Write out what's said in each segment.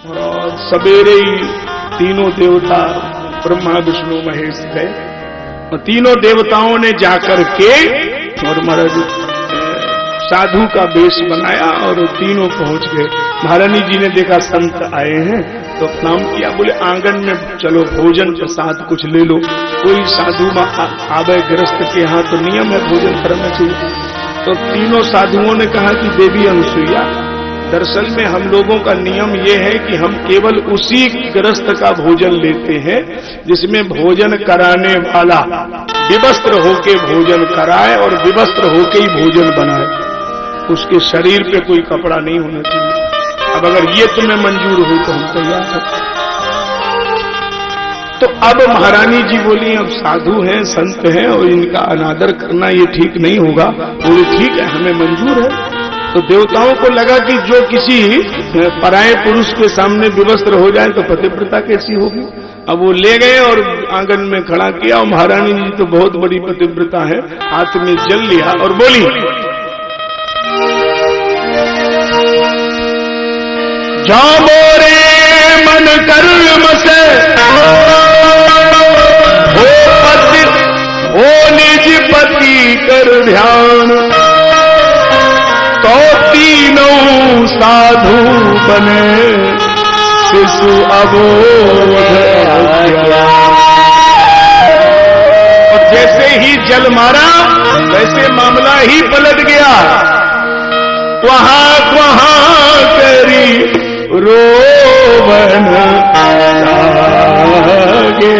और सवेरे ही तीनों देवता ब्रह्मा विष्णु महेश गए और तीनों देवताओं ने जाकर के और महाराज साधु का वेश बनाया और तीनों पहुंच गए। महारानी जी ने देखा संत आए हैं तो प्रणाम किया, बोले आंगन में चलो भोजन प्रसाद कुछ ले लो। कोई साधु आवे गृहस्थ के यहाँ तो नियम है भोजन करना चाहिए। तो तीनों साधुओं ने कहा कि देवी अनुसुईया, दरअसल में हम लोगों का नियम ये है कि हम केवल उसी गृहस्थ का भोजन लेते हैं जिसमें भोजन कराने वाला विवस्त्र होके भोजन कराए और विवस्त्र होके ही भोजन बनाए, उसके शरीर पे कोई कपड़ा नहीं होना चाहिए। अब अगर ये तुम्हें मंजूर हो तो हम तैयार हैं। तो अब महारानी जी बोली अब साधु हैं संत हैं और इनका अनादर करना ये ठीक नहीं होगा। बोले ठीक है हमें मंजूर है। तो देवताओं को लगा कि जो किसी पराये पुरुष के सामने विवस्त्र हो जाए तो पतिव्रता कैसी होगी। अब वो ले गए और आंगन में खड़ा किया और महारानी जी तो बहुत बड़ी पतिव्रता है, हाथ में जल लिया और बोली जाओ रे मन कर्म से हो पति हो निज पति कर ध्यान, तो तीनों साधु बने शिशु अबोध। और जैसे ही जल मारा वैसे मामला ही पलट गया। वहां वहां करी रोवन लागे,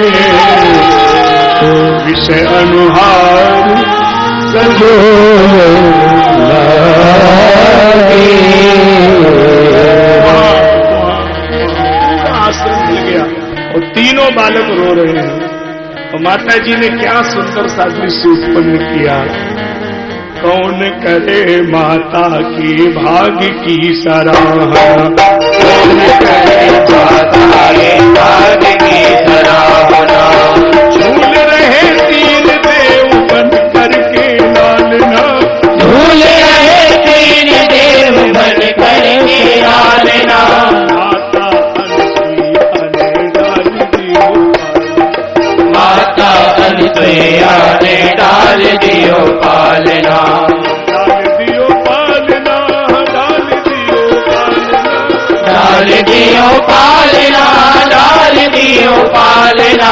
विषय अनुहार संजो लागे। आश्रम मिल गया और तीनों बालक रो रहे हैं। और माता जी ने क्या सुंदर सा दृश्य उत्पन्न किया। कौन करे माता की भाग्य की सराहना, कौन करे माता के भाग्य की सराहना। झूल रहे तीन देव बन करके लालना, झूल रहे तीन देव बन करके लालना। माता अनुसुईया ने डाल दियो पालना, डाल दियो पालना, डाल दियो पालना, डाल दियो पालना।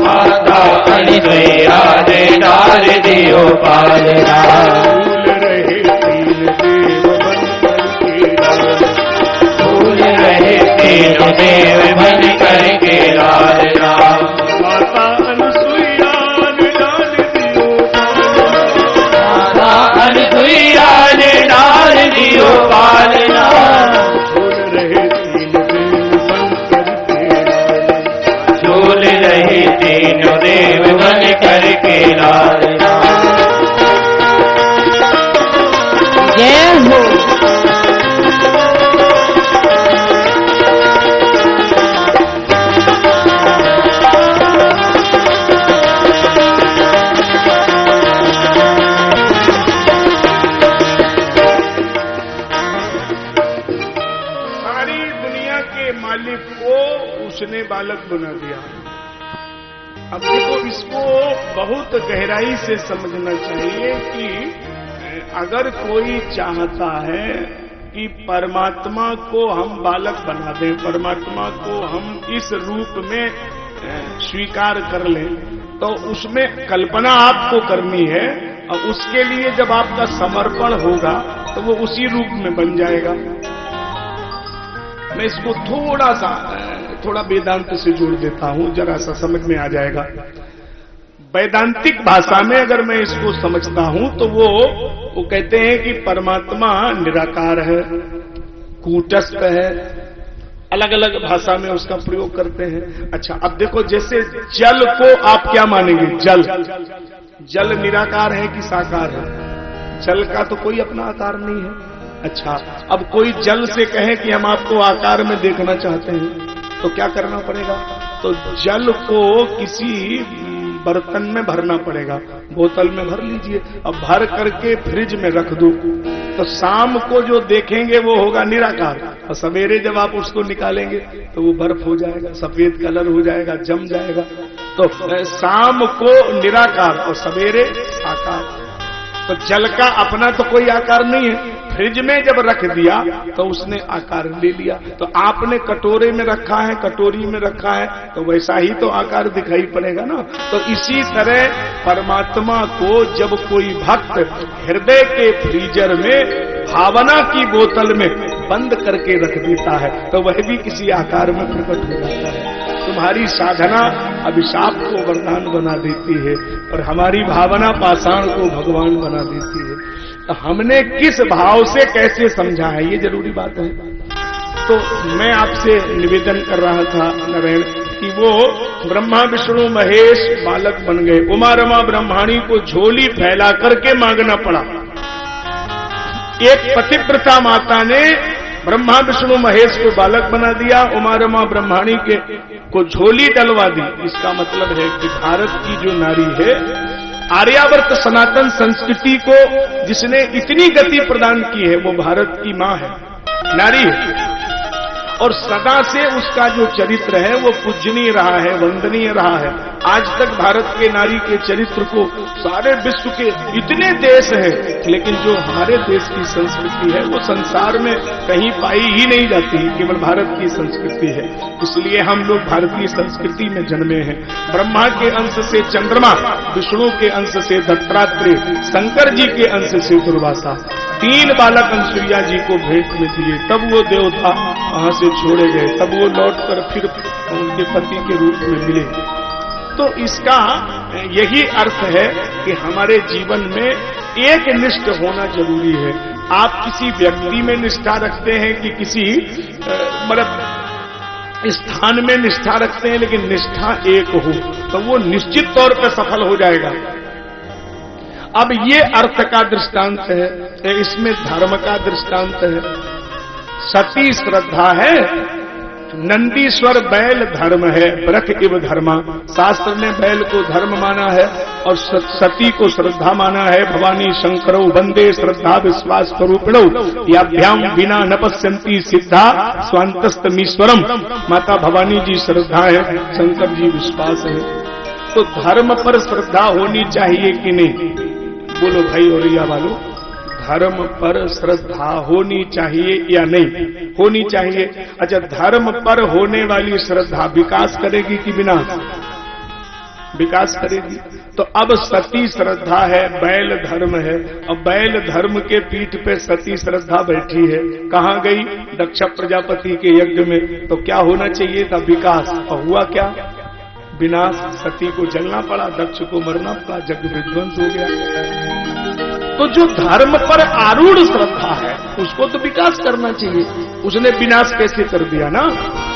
माता अनुसुईया ने डाल दियो पालना। तीनों देव बन करके लालना, माता अनुसुईया ने डाल दियो, माता अनुसुईया ने डाल दियो पालना। झूल रहे तीनों देव बन करके लालना। जय हो। उसने बालक बना दिया। अब देखो इसको बहुत गहराई से समझना चाहिए कि अगर कोई चाहता है कि परमात्मा को हम बालक बना दें, परमात्मा को हम इस रूप में स्वीकार कर लें, तो उसमें कल्पना आपको करनी है और उसके लिए जब आपका समर्पण होगा तो वो उसी रूप में बन जाएगा। मैं इसको थोड़ा वेदांत से जोड़ देता हूं, जरा सा समझ में आ जाएगा। वैदांतिक भाषा में अगर मैं इसको समझता हूं तो वो कहते हैं कि परमात्मा निराकार है, कूटस्थ है, अलग अलग भाषा में उसका प्रयोग करते हैं। अच्छा अब देखो जैसे जल को आप क्या मानेंगे, जल निराकार है कि साकार है? जल का तो कोई अपना आकार नहीं है। अच्छा अब कोई जल से कहे कि हम आपको आकार में देखना चाहते हैं तो क्या करना पड़ेगा? तो जल को किसी बर्तन में भरना पड़ेगा, बोतल में भर लीजिए। अब भर करके फ्रिज में रख दो तो शाम को जो देखेंगे वो होगा निराकार, और सवेरे जब आप उसको निकालेंगे तो वो बर्फ हो जाएगा, सफेद कलर हो जाएगा, जम जाएगा। तो शाम को निराकार और सवेरे साकार। तो जल का अपना तो कोई आकार नहीं है, फ्रिज में जब रख दिया तो उसने आकार ले लिया। तो आपने कटोरे में रखा है, कटोरी में रखा है, तो वैसा ही तो आकार दिखाई पड़ेगा ना। तो इसी तरह परमात्मा को जब कोई भक्त हृदय के फ्रीजर में भावना की बोतल में बंद करके रख देता है तो वह भी किसी आकार में प्रकट हो जाता है। तुम्हारी साधना अभिशाप को वरदान बना देती है और हमारी भावना पाषाण को भगवान बना देती है। तो हमने किस भाव से कैसे समझा है, ये जरूरी बात है। तो मैं आपसे निवेदन कर रहा था नारायण कि वो ब्रह्मा विष्णु महेश बालक बन गए। उमा रमा ब्रह्माणी को झोली फैला करके मांगना पड़ा। एक पतिव्रता माता ने ब्रह्मा विष्णु महेश को बालक बना दिया, उमा रमा ब्रह्माणी को झोली डलवा दी। इसका मतलब है कि भारत की जो नारी है, आर्यावर्त सनातन संस्कृति को जिसने इतनी गति प्रदान की है वो भारत की मां है, नारी है। और सदा से उसका जो चरित्र है वो पूजनीय रहा है, वंदनीय रहा है। आज तक भारत के नारी के चरित्र को सारे विश्व के इतने देश हैं, लेकिन जो हमारे देश की संस्कृति है वो संसार में कहीं पाई ही नहीं जाती, केवल भारत की संस्कृति है। इसलिए हम लोग भारतीय संस्कृति में जन्मे हैं। ब्रह्मा के अंश से चंद्रमा, विष्णु के अंश से दत्तात्रेय, शंकर जी के अंश से दुर्वासा, 3 बालक अनुसुईया जी को भेंट में दिए, तब वो देवता वहां से छोड़े गए, तब वो लौटकर फिर उनके पति के रूप में मिले। तो इसका यही अर्थ है कि हमारे जीवन में एक निष्ठ होना जरूरी है। आप किसी व्यक्ति में निष्ठा रखते हैं कि किसी मतलब स्थान में निष्ठा रखते हैं, लेकिन निष्ठा एक हो तो वो निश्चित तौर पर सफल हो जाएगा। अब ये अर्थ का दृष्टांत है, इसमें धर्म का दृष्टांत है। सती श्रद्धा है, नंदीश्वर बैल धर्म है, ब्रख इव धर्मा। शास्त्र ने बैल को धर्म माना है और सती को श्रद्धा माना है। भवानी शंकरो वंदे श्रद्धा विश्वास स्वरूपिणो याभ्याम बिना न पश्यन्ति सिद्धा स्वांतस्तमीश्वरम। माता भवानी जी श्रद्धा है, शंकर जी विश्वास है। तो धर्म पर श्रद्धा होनी चाहिए कि नहीं? बोलो भाई और या वालों, धर्म पर श्रद्धा होनी चाहिए या नहीं? होनी चाहिए। अच्छा, धर्म पर होने वाली श्रद्धा विकास करेगी कि विनाश? विकास करेगी। तो अब सती श्रद्धा है, बैल धर्म है। अब बैल धर्म के पीठ पे सती श्रद्धा बैठी है, कहाँ गई? दक्ष प्रजापति के यज्ञ में। तो क्या होना चाहिए था? विकास। और हुआ क्या? विनाश। सती को जलना पड़ा, दक्ष को मरना पड़ा, यज्ञ विध्वंस हो गया। तो जो धर्म पर आरूढ़ श्रद्धा है उसको तो विकास करना चाहिए, उसने विनाश कैसे कर दिया ना?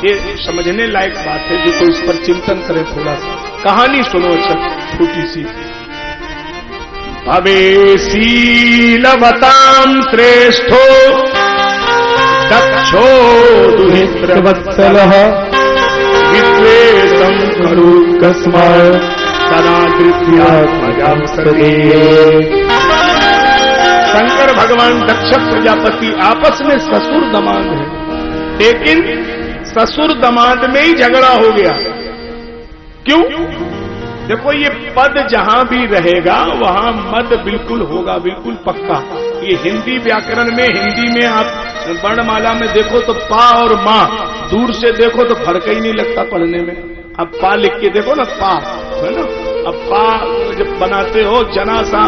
ये समझने लायक बात है, जो तो इस पर चिंतन करे। थोड़ा कहानी सुनो, अच्छा छोटी सी। अबे शीलवतां श्रेष्ठो दक्षो दुहित्रवत्सलः विद्वेषं करोति कस्मात् तदा तृतीयात्मजां सर्वे। शंकर भगवान दक्ष प्रजापति आपस में ससुर दमाद है, लेकिन ससुर दमाद में ही झगड़ा हो गया। क्यों? देखो, ये पद जहां भी रहेगा वहां मद बिल्कुल होगा, बिल्कुल पक्का। ये हिंदी व्याकरण में, हिंदी में आप वर्णमाला में देखो तो पा और मां, दूर से देखो तो फर्क ही नहीं लगता पढ़ने में। अब पा लिख के देखो ना, पा है ना। अब पा जब बनाते हो, जना सा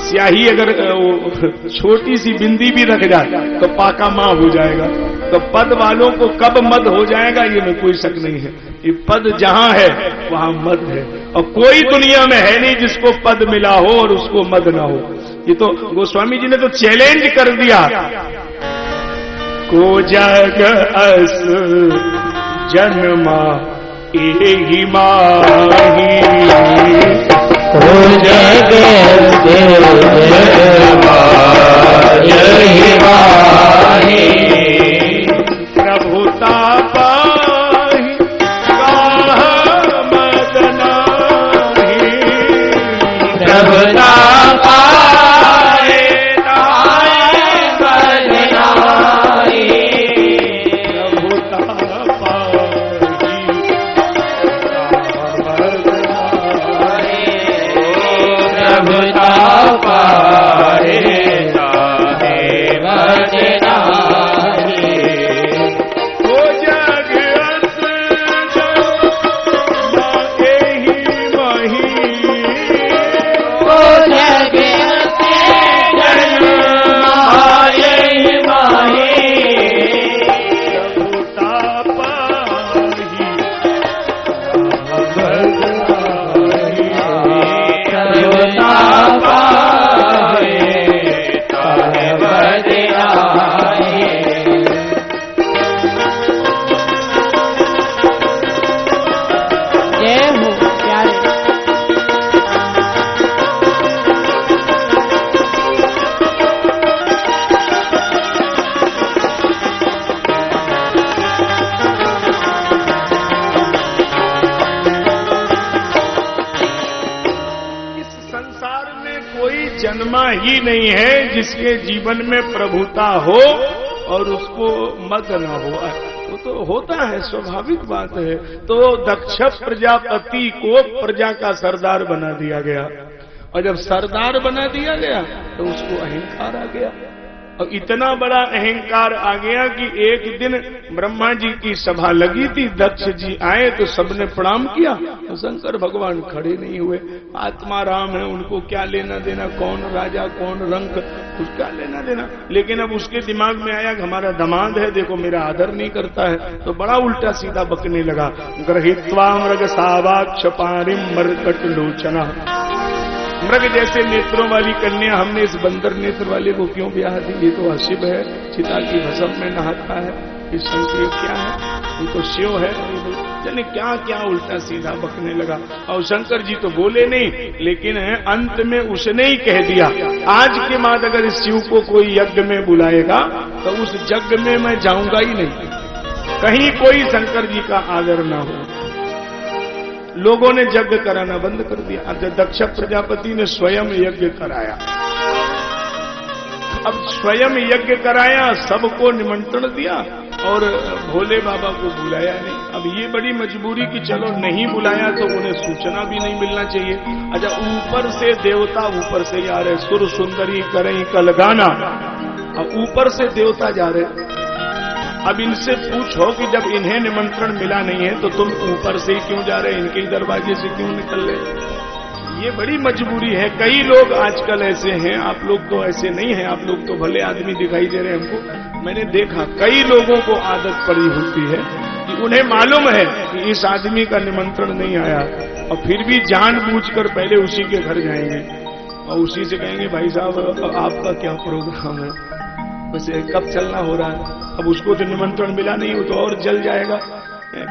स्याही अगर छोटी सी बिंदी भी रख जाए तो पा का मां हो जाएगा। तो पद वालों को कब मद हो जाएगा ये में कोई शक नहीं है। ये पद जहां है वहां मद है, और कोई दुनिया में है नहीं जिसको पद मिला हो और उसको मद ना हो। ये तो गोस्वामी जी ने तो चैलेंज कर दिया। को जग अस जन्मा एहि माही, को जग जन्मा एहि माही। प्रभुता पाहि गाह मद नाही, जन्मा ही नहीं है जिसके जीवन में प्रभुता हो और उसको मद न हो। वो तो होता है, स्वाभाविक बात है। तो दक्ष प्रजापति को प्रजा का सरदार बना दिया गया, और जब सरदार बना दिया गया तो उसको अहंकार आ गया, और इतना बड़ा अहंकार आ गया कि एक दिन ब्रह्मा जी की सभा लगी थी, दक्ष जी आए तो सबने प्रणाम किया, तो शंकर भगवान खड़े नहीं हुए। आत्मा राम है, उनको क्या लेना देना, कौन राजा कौन रंक, कुछ क्या लेना देना। लेकिन अब उसके दिमाग में आया कि हमारा दामाद है, देखो मेरा आदर नहीं करता है, तो बड़ा उल्टा सीधा बकने लगा। गृहीत्वा मृग सावाक्ष पारिम मरकट लोचना, मृग जैसे नेत्रों वाली कन्या हमने इस बंदर नेत्र वाले को क्यों ब्याह दी? ये तो अशिव है, चिता की भस्म में नहाता है, इस संकेत क्या है, ये तो शिव है। यानी क्या क्या उल्टा सीधा बकने लगा। और शंकर जी तो बोले नहीं, लेकिन अंत में उसने ही कह दिया, आज के बाद अगर इस शिव को कोई यज्ञ में बुलाएगा तो उस यज्ञ में मैं जाऊंगा ही नहीं, कहीं कोई शंकर जी का आदर ना हो। लोगों ने यज्ञ कराना बंद कर दिया। दक्ष प्रजापति ने स्वयं यज्ञ कराया। अब स्वयं यज्ञ कराया, सबको निमंत्रण दिया और भोले बाबा को बुलाया नहीं। अब ये बड़ी मजबूरी कि चलो नहीं बुलाया तो उन्हें सूचना भी नहीं मिलना चाहिए। अच्छा, ऊपर से देवता ऊपर से जा रहे, सुर सुंदरी करें कल गाना, अब ऊपर से देवता जा रहे। अब इनसे पूछो कि जब इन्हें निमंत्रण मिला नहीं है तो तुम ऊपर से ही क्यों जा रहे, इनके दरवाजे से क्यों निकल रहे? ये बड़ी मजबूरी है। कई लोग आजकल ऐसे हैं, आप लोग तो ऐसे नहीं हैं, आप लोग तो भले आदमी दिखाई दे रहे हैं हमको। मैंने देखा कई लोगों को आदत पड़ी होती है कि उन्हें मालूम है कि इस आदमी का निमंत्रण नहीं आया, और फिर भी जानबूझकर पहले उसी के घर जाएंगे और उसी से कहेंगे भाई साहब आपका क्या प्रोग्राम है, वैसे कब चलना हो रहा है। अब उसको तो निमंत्रण मिला नहीं, वो तो और जल जाएगा,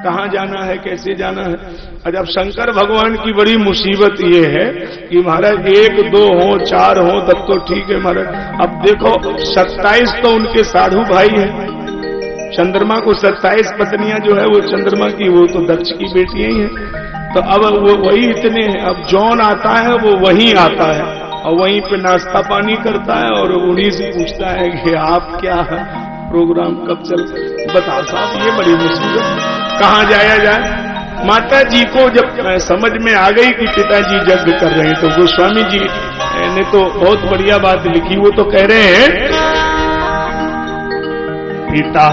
कहाँ जाना है कैसे जाना है। और अब शंकर भगवान की बड़ी मुसीबत ये है कि महाराज 1 2 हो 4 हो तब तो ठीक है महाराज। अब देखो 27 तो उनके साधु भाई हैं, चंद्रमा को 27 पत्नियां जो है वो चंद्रमा की, वो तो दक्ष की बेटियां ही हैं। तो अब वो वही इतने हैं। अब जौन आता है वो वहीं आता है और वहीं पे नाश्ता पानी करता है और उन्हीं से पूछता है कि आप क्या प्रोग्राम कब चल, बताओ साहब। ये बड़ी मुसीबत, कहाँ जाया जाए। माता जी को जब समझ में आ गई कि पिताजी यज्ञ कर रहे हैं तो गोस्वामी जी ने तो बहुत बढ़िया बात लिखी। वो तो कह रहे हैं, पिता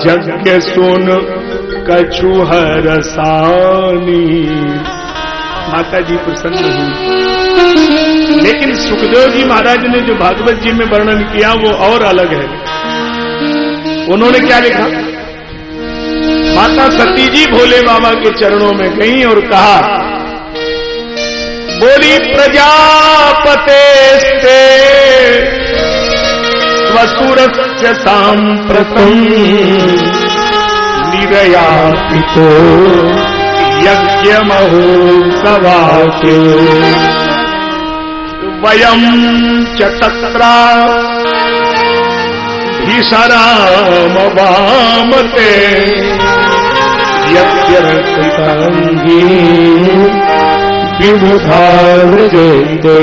यज्ञ सुन कछुहर सानी, माता जी प्रसन्न हुई। लेकिन सुखदेव जी महाराज ने जो भागवत जी में वर्णन किया वो और अलग है। उन्होंने क्या लिखा, माता सती जी भोले बाबा के चरणों में गई और कहा, बोली प्रजापते स्वसुरस्य सांप्रतम निरयापितो यज्ञ महोत्सवाके वयं च तत्रा भीषणाम वामते यज्ञरक्षितांगी विमुधार्जयते।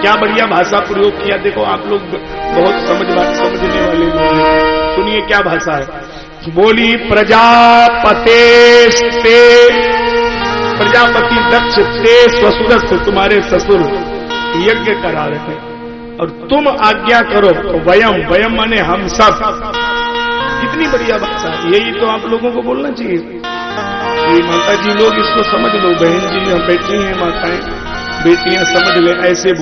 क्या बढ़िया भाषा प्रयोग किया। देखो आप लोग बहुत समझने वाले लोग हैं। सुनिए क्या भाषा है। बोली प्रजापतेस्ते, प्रजापति दक्ष ते स्वसुरस्य, तुम्हारे ससुर यज्ञ करा रहे हैं और तुम आज्ञा करो। तो वयम, वयम माने हम सब। कितनी बढ़िया भाषा है। यही तो आप लोगों को बोलना चाहिए। ये माता जी लोग इसको समझ लो, बहन जी हम बैठी हैं, माताएं बेटियां समझ ले, ऐसे